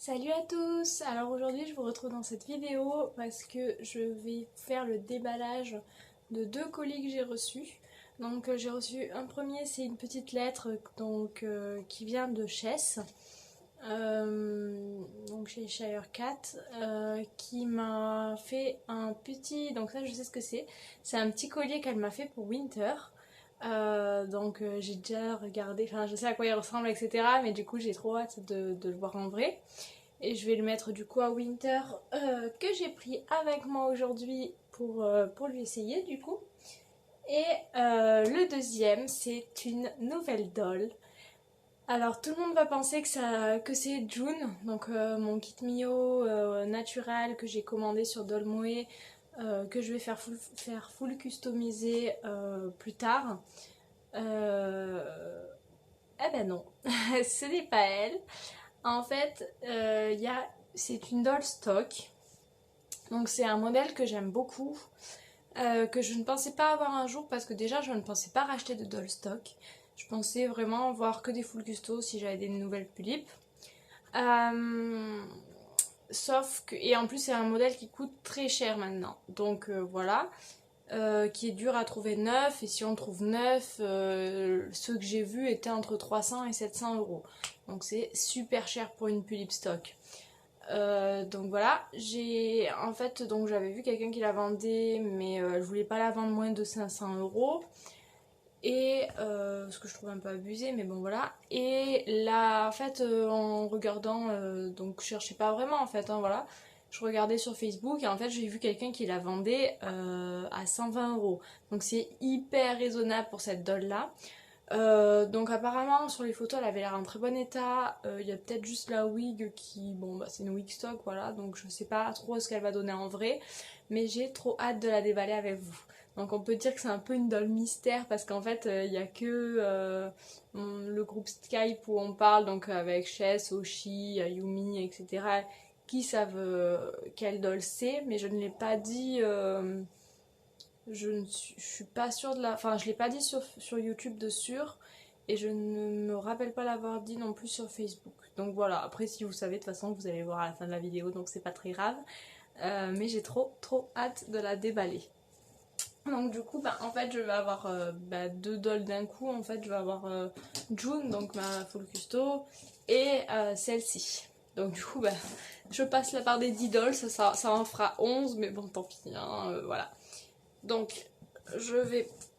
Salut à tous! Alors aujourd'hui je vous retrouve dans cette vidéo parce que je vais faire le déballage de deux colis que j'ai reçus. Donc j'ai reçu un premier, c'est une petite lettre qui vient de Chess, donc chez Shire Cat, qui m'a fait un petit, donc ça je sais ce que c'est un petit collier qu'elle m'a fait pour Winter. J'ai déjà regardé, enfin je sais à quoi il ressemble etc, mais du coup j'ai trop hâte de le voir en vrai et je vais le mettre du coup à Winter, que j'ai pris avec moi aujourd'hui pour lui essayer du coup. Et le deuxième, c'est une nouvelle doll. Alors tout le monde va penser que c'est June, donc mon kit Mio naturel que j'ai commandé sur Dolmoe, que je vais faire full customiser plus tard. Eh ben non, ce n'est pas elle. En fait, c'est une doll stock. Donc c'est un modèle que j'aime beaucoup, que je ne pensais pas avoir un jour parce que déjà je ne pensais pas racheter de doll stock. Je pensais vraiment voir que des full custo si j'avais des nouvelles tulipes. Sauf que, et en plus c'est un modèle qui coûte très cher maintenant. Donc voilà. Qui est dur à trouver neuf, et si on trouve neuf, ceux que j'ai vus étaient entre 300 et 700 euros. Donc c'est super cher pour une Pulip stock. Donc voilà, donc j'avais vu quelqu'un qui la vendait, mais elle voulait pas la vendre moins de 500 euros. Et ce que je trouve un peu abusé, mais bon voilà. Et là, en fait, en regardant, donc je cherchais pas vraiment en fait, hein, voilà. Je regardais sur Facebook et en fait j'ai vu quelqu'un qui la vendait à 120 euros. Donc c'est hyper raisonnable pour cette doll là. Donc apparemment sur les photos elle avait l'air en très bon état. Il y a peut-être juste la wig qui, bon bah c'est une wig stock voilà, donc je sais pas trop ce qu'elle va donner en vrai. Mais j'ai trop hâte de la déballer avec vous. Donc on peut dire que c'est un peu une doll mystère parce qu'en fait il n'y a que le groupe Skype où on parle, donc avec Chess, Oshi, Ayumi, etc. qui savent quelle doll c'est, mais je ne l'ai pas dit, je suis pas sûre de la... Enfin je l'ai pas dit sur YouTube de sûr, et je ne me rappelle pas l'avoir dit non plus sur Facebook. Donc voilà, après si vous savez de toute façon vous allez voir à la fin de la vidéo, donc c'est pas très grave. Mais j'ai trop hâte de la déballer. Donc du coup en fait je vais avoir deux dolls d'un coup. En fait je vais avoir June, donc ma full custo, et celle-ci. Donc du coup je passe la part des 10 dolls, ça en fera 11, mais bon tant pis hein, voilà. Donc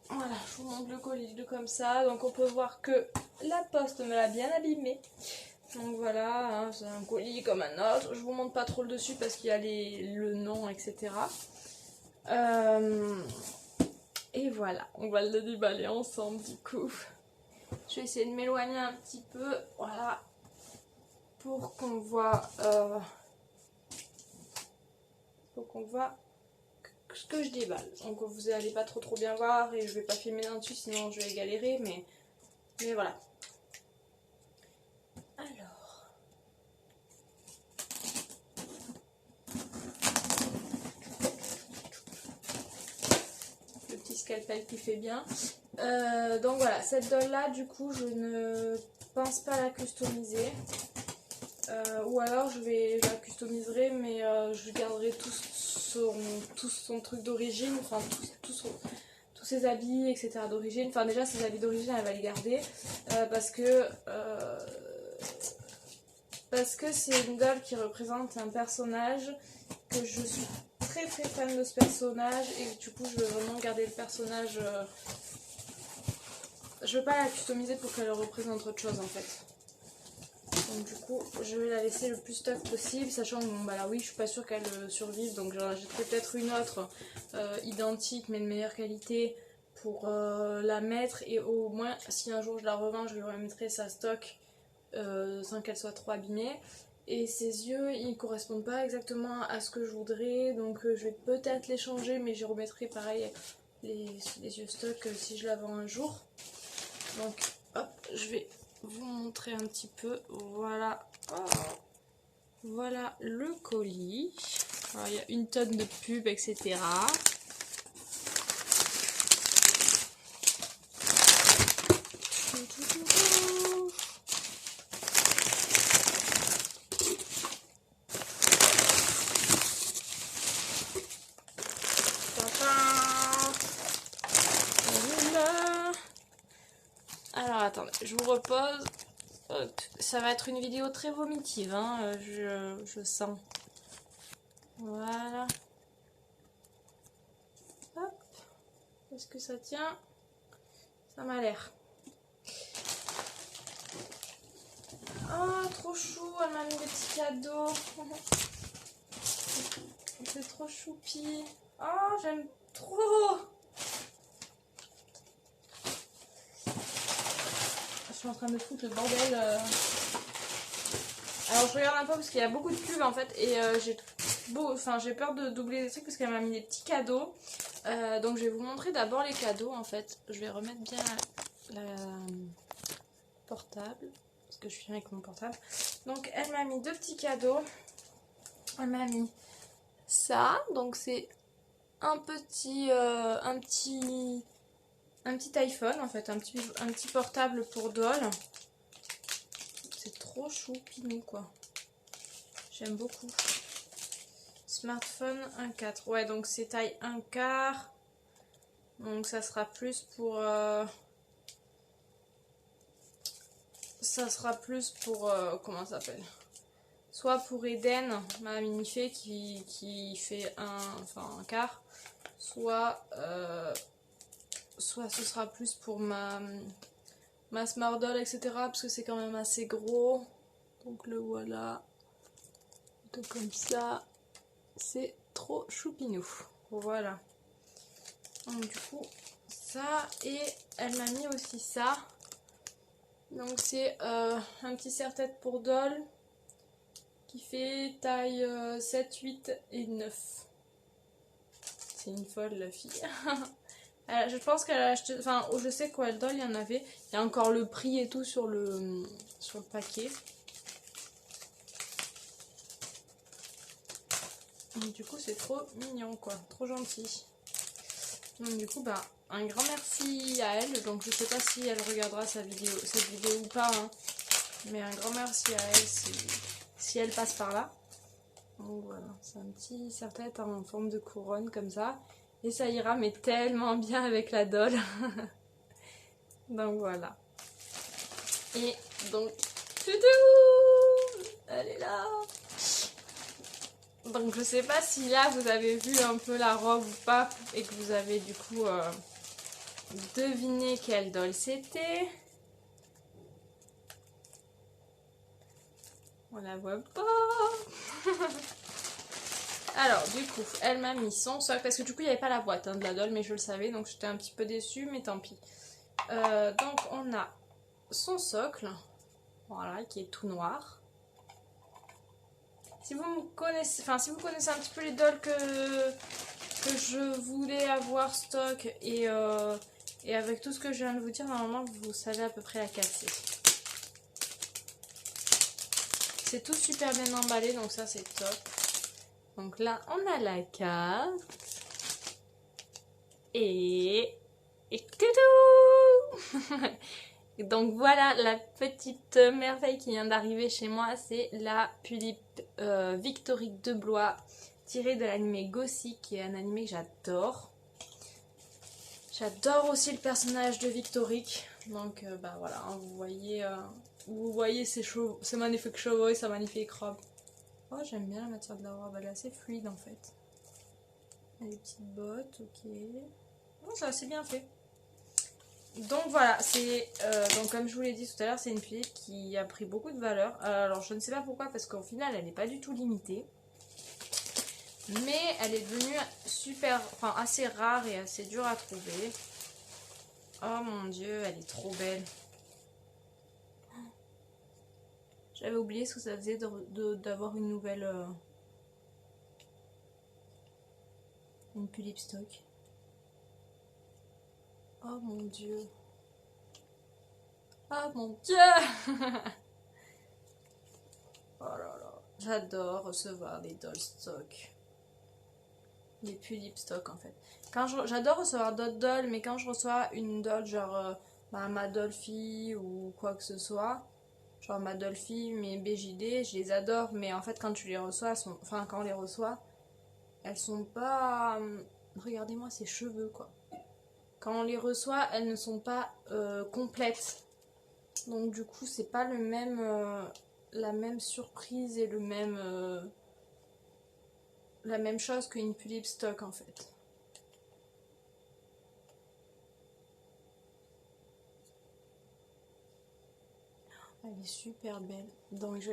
voilà, je vous montre le colis comme ça. Donc on peut voir que la poste me l'a bien abîmé. Donc voilà, hein, c'est un colis comme un autre. Je vous montre pas trop le dessus parce qu'il y a le nom, etc. Et voilà, on va le déballer ensemble du coup. Je vais essayer de m'éloigner un petit peu, voilà, pour qu'on voit, ce que je déballe. Donc vous allez pas trop bien voir et je vais pas filmer là dessus sinon je vais galérer, mais voilà. Alors, le petit scalpel qui fait bien. Donc voilà, cette doll là du coup je ne pense pas la customiser. Ou alors je la customiserai, mais je garderai tout son truc d'origine, enfin tous ses habits etc d'origine. Enfin déjà ses habits d'origine elle va les garder parce que c'est une doll qui représente un personnage que je suis très fan de ce personnage, et du coup je veux vraiment garder le personnage. Je veux pas la customiser pour qu'elle représente autre chose en fait. Donc du coup je vais la laisser le plus stuff possible, sachant que bon, là oui je suis pas sûre qu'elle survive, donc j'en achèterai peut-être une autre identique mais de meilleure qualité pour la mettre, et au moins si un jour je la revends je lui remettrai sa stock sans qu'elle soit trop abîmée. Et ses yeux ils correspondent pas exactement à ce que je voudrais, donc je vais peut-être les changer, mais je remettrai pareil les yeux stock si je la vends un jour. Donc hop, je vais vous montrer un petit peu. Voilà, voilà le colis. Alors, il y a une tonne de pubs etc. je vous repose. Ça va être une vidéo très vomitive, hein, je sens. Voilà. Hop. Est-ce que ça tient? Ça m'a l'air. Oh, trop chou, elle m'a mis des petits cadeaux. C'est trop choupi. Oh, j'aime trop. Je suis en train de foutre le bordel. Alors je regarde un peu parce qu'il y a beaucoup de pubs en fait et j'ai peur de doubler des trucs parce qu'elle m'a mis des petits cadeaux. Donc je vais vous montrer d'abord les cadeaux en fait. Je vais remettre bien la portable parce que je suis avec mon portable. Donc elle m'a mis 2 petits cadeaux. Elle m'a mis ça, donc c'est un petit iPhone en fait, un petit portable pour doll. C'est trop choupinou quoi. J'aime beaucoup. Smartphone 1.4. Ouais, donc c'est taille 1/4. Donc ça sera plus pour comment ça s'appelle, soit pour Eden, ma mini-fée qui fait un quart, soit ce sera plus pour ma Smart Doll, etc. Parce que c'est quand même assez gros. Donc le voilà. Tout comme ça. C'est trop choupinou. Voilà. Donc du coup, ça. Et elle m'a mis aussi ça. Donc c'est un petit serre-tête pour doll qui fait taille 7, 8 et 9. C'est une folle la fille. Je pense qu'elle a acheté, enfin je sais quoi doll il y en avait. Il y a encore le prix et tout sur le paquet. Donc, du coup c'est trop mignon quoi, trop gentil. Donc du coup bah un grand merci à elle. Donc je sais pas si elle regardera cette vidéo ou pas, hein. Mais un grand merci à elle si elle passe par là. Donc voilà, c'est un petit serre-tête en forme de couronne comme ça. Et ça ira mais tellement bien avec la doll. Donc voilà. Et donc, elle est là. Donc je sais pas si là vous avez vu un peu la robe ou pas. Et que vous avez du coup deviné quelle doll c'était. On la voit pas. Alors du coup elle m'a mis son socle. Parce que du coup il n'y avait pas la boîte de la doll. Mais je le savais donc j'étais un petit peu déçue. Mais tant pis. Donc on a son socle. Voilà, qui est tout noir. Si vous connaissez un petit peu les dolls que je voulais avoir stock et avec tout ce que je viens de vous dire, normalement vous savez à peu près laquelle c'est. C'est tout super bien emballé, donc ça c'est top. Donc là on a la carte. Et toutou. Donc voilà la petite merveille qui vient d'arriver chez moi, c'est la Pulippe Victorique de Blois tirée de l'anime Gothic, qui est un anime que j'adore. J'adore aussi le personnage de Victorique. Donc bah voilà, hein, vous voyez ses magnifiques cheveux et sa magnifique robe. Oh j'aime bien la matière de la robe, elle est assez fluide en fait. Elle a des petites bottes, ok. Oh, c'est assez bien fait. Donc voilà, c'est donc comme je vous l'ai dit tout à l'heure, c'est une Pulippe qui a pris beaucoup de valeur. Alors je ne sais pas pourquoi, parce qu'au final elle n'est pas du tout limitée. Mais elle est devenue assez rare et assez dure à trouver. Oh mon dieu, elle est trop belle. J'avais oublié ce que ça faisait d'avoir une nouvelle une Pulippe stock. Oh mon dieu. Oh mon dieu. Oh là là. J'adore recevoir des dolls stock. Des Pulippe stock en fait. J'adore recevoir d'autres dolls, mais quand je reçois une doll genre ma Dolphy ou quoi que ce soit, genre ma Dolphy, mes BJD, je les adore, mais en fait quand tu les reçois, quand on les reçoit, elles sont pas... Regardez-moi ces cheveux quoi. Quand on les reçoit, elles ne sont pas complètes. Donc du coup c'est pas le même, la même surprise et le même, la même chose qu'une Pulip Stock en fait. Elle est super belle. Donc je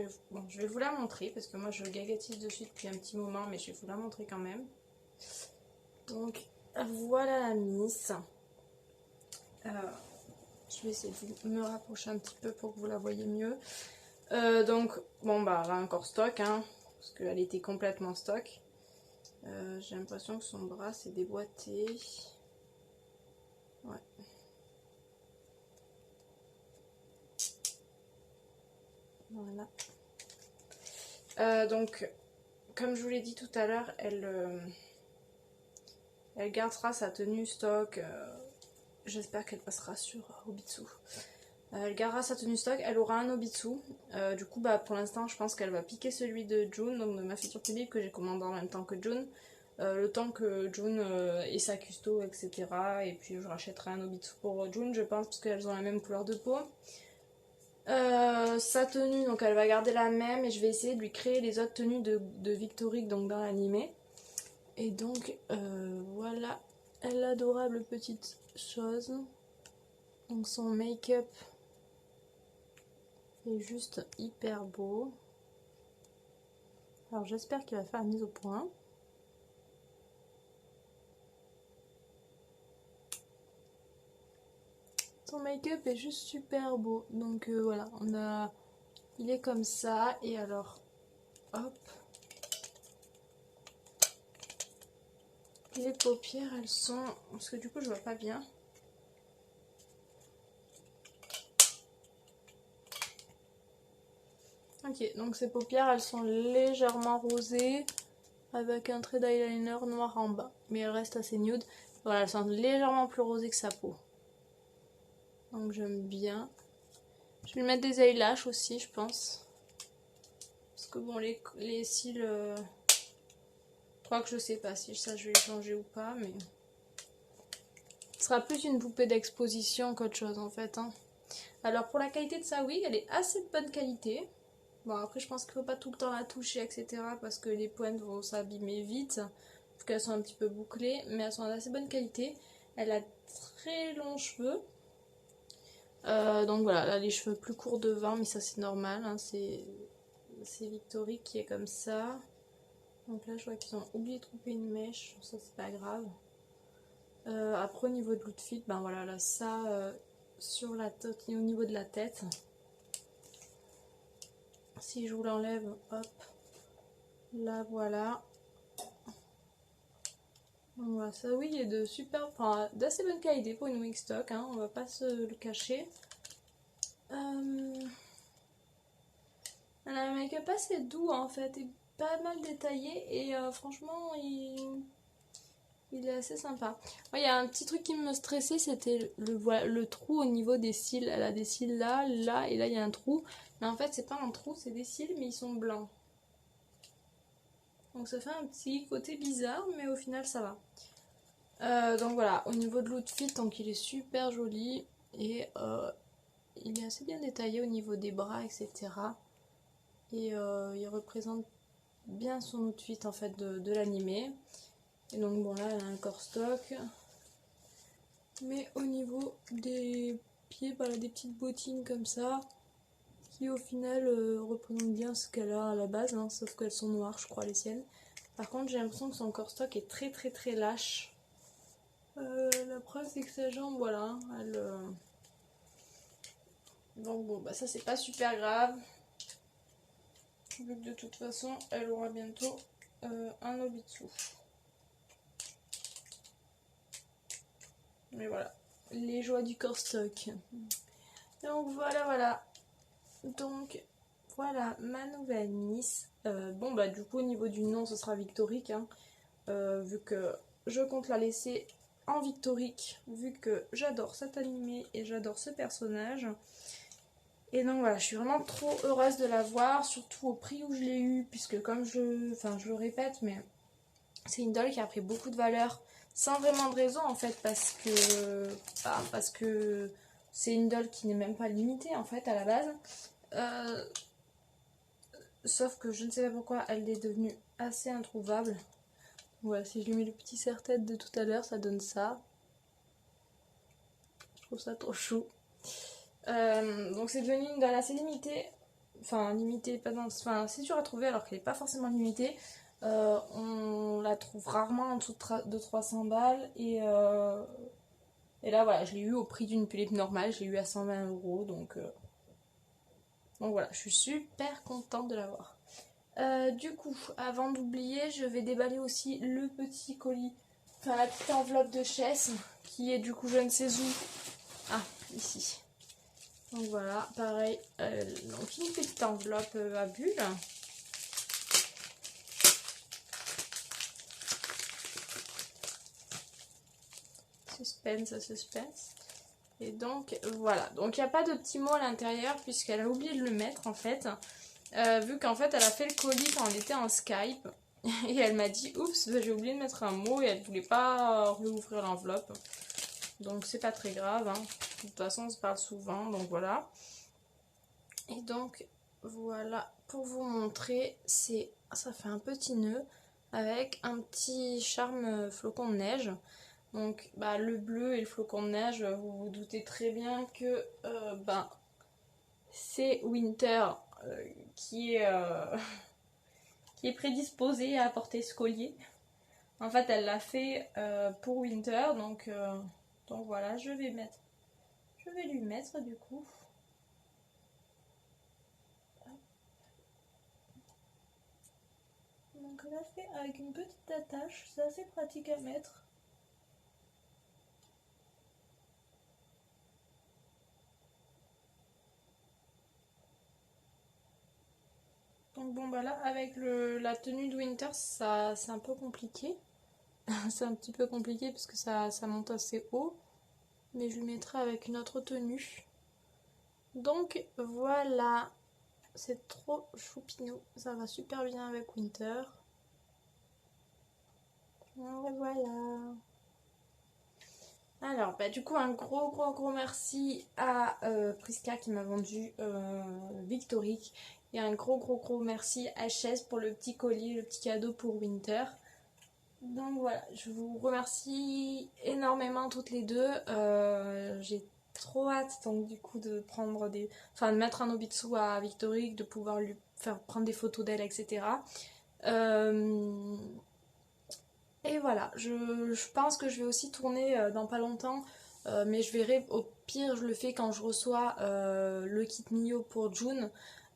vais vous la montrer parce que moi je gagatise dessus depuis un petit moment, mais je vais vous la montrer quand même. Donc voilà la Miss. Je vais essayer de me rapprocher un petit peu pour que vous la voyez mieux. Donc bon bah elle a encore stock hein, parce qu'elle était complètement stock. J'ai l'impression que son bras s'est déboîté. Ouais. Voilà. Donc, comme je vous l'ai dit tout à l'heure, elle gardera sa tenue stock. J'espère qu'elle passera sur Obitsu. Elle gardera sa tenue stock, elle aura un Obitsu. Du coup, bah, pour l'instant, je pense qu'elle va piquer celui de June, donc de ma future Philippe, que j'ai commandé en même temps que June. Le temps que June ait sa custo, etc. Et puis je rachèterai un Obitsu pour June, je pense, parce qu'elles ont la même couleur de peau. Sa tenue, donc elle va garder la même et je vais essayer de lui créer les autres tenues de Victorique donc dans l'animé. Et donc voilà l'adorable petite chose. Donc son make-up est juste hyper beau. Alors j'espère qu'il va faire la mise au point. Son make-up est juste super beau. Donc voilà, il est comme ça. Et alors, hop. Les paupières, elles sont... Parce que du coup, je vois pas bien. Ok, donc ces paupières, elles sont légèrement rosées. Avec un trait d'eyeliner noir en bas. Mais elles restent assez nude. Voilà, elles sont légèrement plus rosées que sa peau. Donc j'aime bien. Je vais lui mettre des eyelashes aussi, je pense. Parce que bon, les cils... Quoique je sais pas si ça je vais les changer ou pas, mais... Ce sera plus une poupée d'exposition qu'autre chose en fait. Hein. Alors pour la qualité de sa wig, elle est assez de bonne qualité. Bon après je pense qu'il faut pas tout le temps la toucher etc. Parce que les pointes vont s'abîmer vite. Parce qu'elles sont un petit peu bouclées. Mais elles sont d'assez bonne qualité. Elle a très longs cheveux. Donc voilà, elle a les cheveux plus courts devant. Mais ça c'est normal. Hein. C'est Victorique qui est comme ça. Donc là je vois qu'ils ont oublié de couper une mèche. Ça c'est pas grave. Après au niveau de l'outfit, ben voilà, là ça sur la tête, au niveau de la tête. Si je vous l'enlève, hop, là voilà. Voilà, ça oui, il est de super, enfin d'assez bonne qualité pour une wig stock, hein, on va pas se le cacher. Elle a un make-up assez doux en fait, et pas mal détaillé, et franchement il est assez sympa. Il y a un petit truc qui me stressait, c'était le trou au niveau des cils. Elle a des cils là, là, et là il y a un trou. Mais en fait c'est pas un trou, c'est des cils, mais ils sont blancs. Donc ça fait un petit côté bizarre, mais au final ça va. Donc voilà, au niveau de l'outfit, donc il est super joli. Et il est assez bien détaillé au niveau des bras, etc. Et il représente bien son outfit en fait de l'animé. Et donc bon là elle a un corps stock. Mais au niveau des pieds, voilà, des petites bottines comme ça. Qui au final représentent bien ce qu'elle a à la base. Hein, sauf qu'elles sont noires je crois les siennes. Par contre j'ai l'impression que son corps stock est très très très lâche. La preuve c'est que sa jambe, voilà, elle... Donc bon, bah ça c'est pas super grave. Vu que de toute façon, elle aura bientôt un Obitsu. Mais voilà, les joies du corps stock. Donc voilà. Donc voilà ma nouvelle Miss. Bon bah du coup au niveau du nom, ce sera Victorique. Hein, vu que je compte la laisser en Victorique. Vu que j'adore cet animé et j'adore ce personnage. Et donc voilà, je suis vraiment trop heureuse de la voir, surtout au prix où je l'ai eu, puisque comme je le répète, mais c'est une doll qui a pris beaucoup de valeur, sans vraiment de raison en fait, parce que C'est une doll qui n'est même pas limitée en fait à la base. Sauf que je ne sais pas pourquoi elle est devenue assez introuvable. Voilà, si je lui mets le petit serre-tête de tout à l'heure, ça donne ça. Je trouve ça trop chou. Donc c'est devenu une doll assez limitée. Enfin, limitée, pas dans... Enfin, c'est dur à trouver alors qu'elle n'est pas forcément limitée. On la trouve rarement en dessous de 300 balles. Et là, voilà, je l'ai eu au prix d'une pullette normale. Je l'ai eu à 120 €. Donc voilà, je suis super contente de l'avoir. Du coup, avant d'oublier, je vais déballer aussi le petit colis, enfin la petite enveloppe de chaise qui est du coup je ne sais où. Ah, ici. Donc voilà, pareil, donc une petite enveloppe à bulles. Suspense, suspense. Et donc voilà, donc il n'y a pas de petit mot à l'intérieur puisqu'elle a oublié de le mettre en fait. Vu qu'en fait elle a fait le colis quand on était en Skype et elle m'a dit oups, j'ai oublié de mettre un mot et elle voulait pas réouvrir l'enveloppe. Donc c'est pas très grave, hein. De toute façon on se parle souvent, donc voilà. Et donc voilà, pour vous montrer, ça fait un petit nœud avec un petit charme flocon de neige. Donc bah, le bleu et le flocon de neige, vous vous doutez très bien que c'est Winter qui est qui est prédisposée à porter ce collier. En fait, elle l'a fait pour Winter, donc voilà, je vais lui mettre du coup. Donc elle l'a fait avec une petite attache, c'est assez pratique à mettre. Donc bon bah là avec la tenue de Winter, ça c'est un peu compliqué. C'est un petit peu compliqué parce que ça monte assez haut. Mais je le mettrai avec une autre tenue. Donc voilà. C'est trop choupinou. Ça va super bien avec Winter. Et voilà. Alors bah du coup un gros merci à Priska qui m'a vendu Victorique. Et un gros merci à Chess pour le petit colis, le petit cadeau pour Winter. Donc voilà, je vous remercie énormément toutes les deux. J'ai trop hâte donc du coup de prendre de mettre un Nobitsu à Victorique, de pouvoir lui faire prendre des photos d'elle, etc. Et voilà, je pense que je vais aussi tourner dans pas longtemps, mais je verrai, au pire je le fais quand je reçois le kit Mio pour June.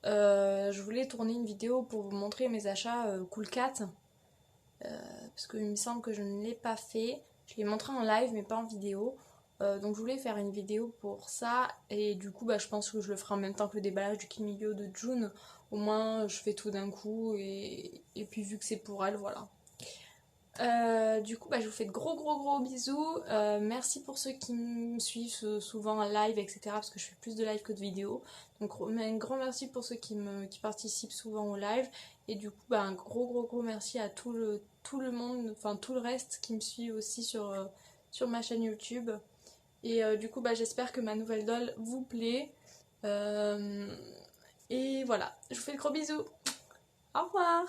Je voulais tourner une vidéo pour vous montrer mes achats Cool Cat. Parce qu'il me semble que je ne l'ai pas fait. Je l'ai montré en live mais pas en vidéo. Donc je voulais faire une vidéo pour ça. Et du coup je pense que je le ferai en même temps que le déballage du Kimilio de June. Au moins je fais tout d'un coup et puis vu que c'est pour elle, voilà. Du coup je vous fais de gros bisous. Merci pour ceux qui me suivent souvent en live, etc. Parce que je fais plus de live que de vidéos. Donc un grand merci pour ceux qui participent souvent au live. Et du coup un gros merci à tout le monde, enfin tout le reste qui me suit aussi sur ma chaîne YouTube. Et du coup j'espère que ma nouvelle doll vous plaît. Et voilà, je vous fais de gros bisous. Au revoir.